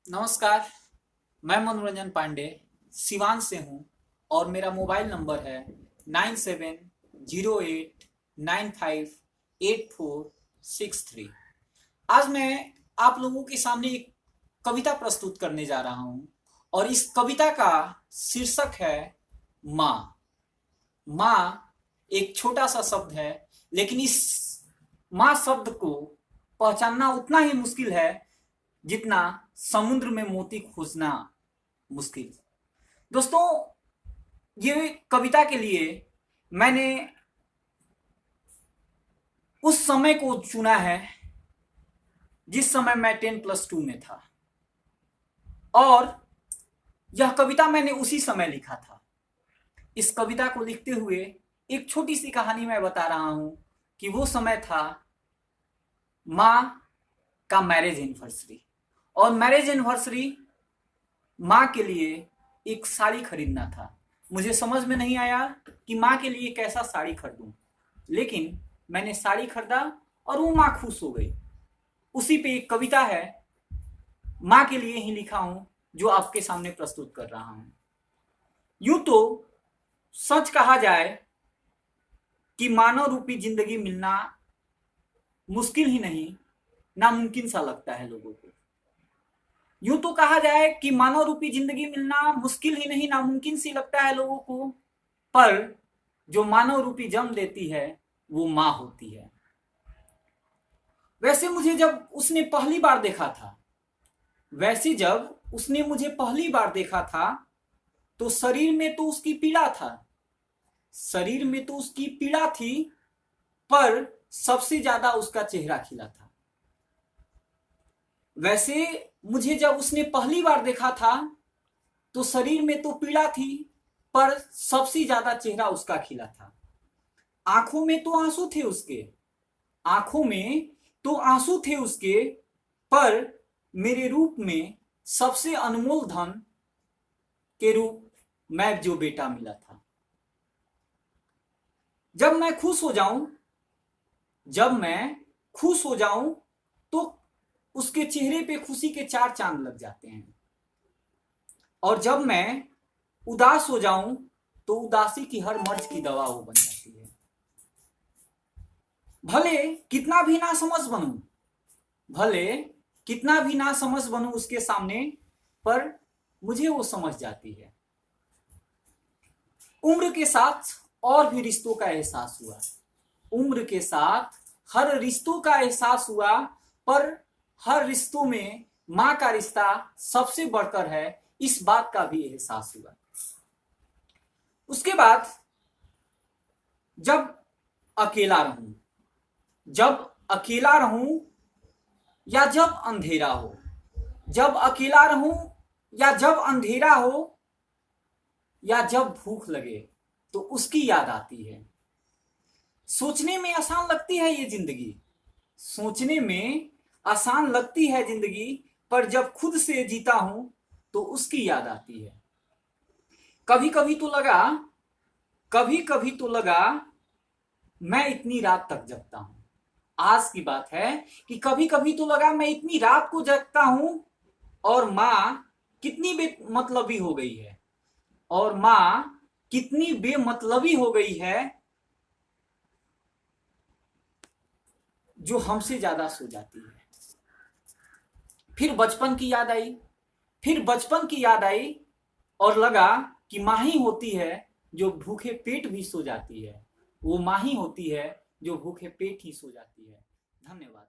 नमस्कार। मैं मनोरंजन पांडे सिवान से हूँ और मेरा मोबाइल नंबर है 9708958463। आज मैं आप लोगों के सामने एक कविता प्रस्तुत करने जा रहा हूँ और इस कविता का शीर्षक है माँ। माँ एक छोटा सा शब्द है, लेकिन इस माँ शब्द को पहचानना उतना ही मुश्किल है जितना समुद्र में मोती खोजना मुश्किल। दोस्तों, ये कविता के लिए मैंने उस समय को चुना है जिस समय मैं 10+2 में था, और यह कविता मैंने उसी समय लिखा था। इस कविता को लिखते हुए एक छोटी सी कहानी मैं बता रहा हूं कि वो समय था माँ का मैरिज एनिवर्सरी, और मैरिज एनिवर्सरी माँ के लिए एक साड़ी खरीदना था। मुझे समझ में नहीं आया कि माँ के लिए कैसा साड़ी खरीदूं, लेकिन मैंने साड़ी खरीदा और वो माँ खुश हो गई। उसी पे एक कविता है, माँ के लिए ही लिखा हूं, जो आपके सामने प्रस्तुत कर रहा हूं। यूं तो सच कहा जाए कि मानव रूपी जिंदगी मिलना मुश्किल ही नहीं, नामुमकिन सा लगता है लोगों को। यूं तो कहा जाए कि मानव रूपी जिंदगी मिलना मुश्किल ही नहीं, नामुमकिन सी लगता है लोगों को, पर जो मानव रूपी जन्म देती है वो माँ होती है। वैसे मुझे जब उसने पहली बार देखा था जब उसने मुझे पहली बार देखा था तो शरीर में तो उसकी पीड़ा थी, पर सबसे ज्यादा उसका चेहरा खिला था। वैसे मुझे जब उसने पहली बार देखा था तो शरीर में तो पीड़ा थी, पर सबसे ज्यादा चेहरा उसका खिला था। आंखों में तो आंसू थे उसके, पर मेरे रूप में सबसे अनमोल धन के रूप मैं जो बेटा मिला था। जब मैं खुश हो जाऊं तो उसके चेहरे पे खुशी के 4 चांद लग जाते हैं, और जब मैं उदास हो जाऊं तो उदासी की हर मर्ज की दवा वो बन जाती है। भले कितना भी ना समझ बनूं उसके सामने, पर मुझे वो समझ जाती है। उम्र के साथ और भी रिश्तों का एहसास हुआ, उम्र के साथ हर रिश्तों का एहसास हुआ, पर हर रिश्तों में माँ का रिश्ता सबसे बढ़कर है, इस बात का भी एहसास हुआ। उसके बाद जब अकेला रहूं या जब अंधेरा हो, या जब भूख लगे तो उसकी याद आती है। सोचने में आसान लगती है जिंदगी, पर जब खुद से जीता हूं तो उसकी याद आती है। कभी कभी तो लगा मैं इतनी रात तक जगता हूं। आज की बात है कि कभी कभी तो लगा मैं इतनी रात को जगता हूं, और माँ कितनी बेमतलबी हो गई है, जो हमसे ज्यादा सो जाती है। फिर बचपन की याद आई और लगा कि माँ ही होती है जो भूखे पेट भी सो जाती है। वो माँ ही होती है जो भूखे पेट ही सो जाती है। धन्यवाद।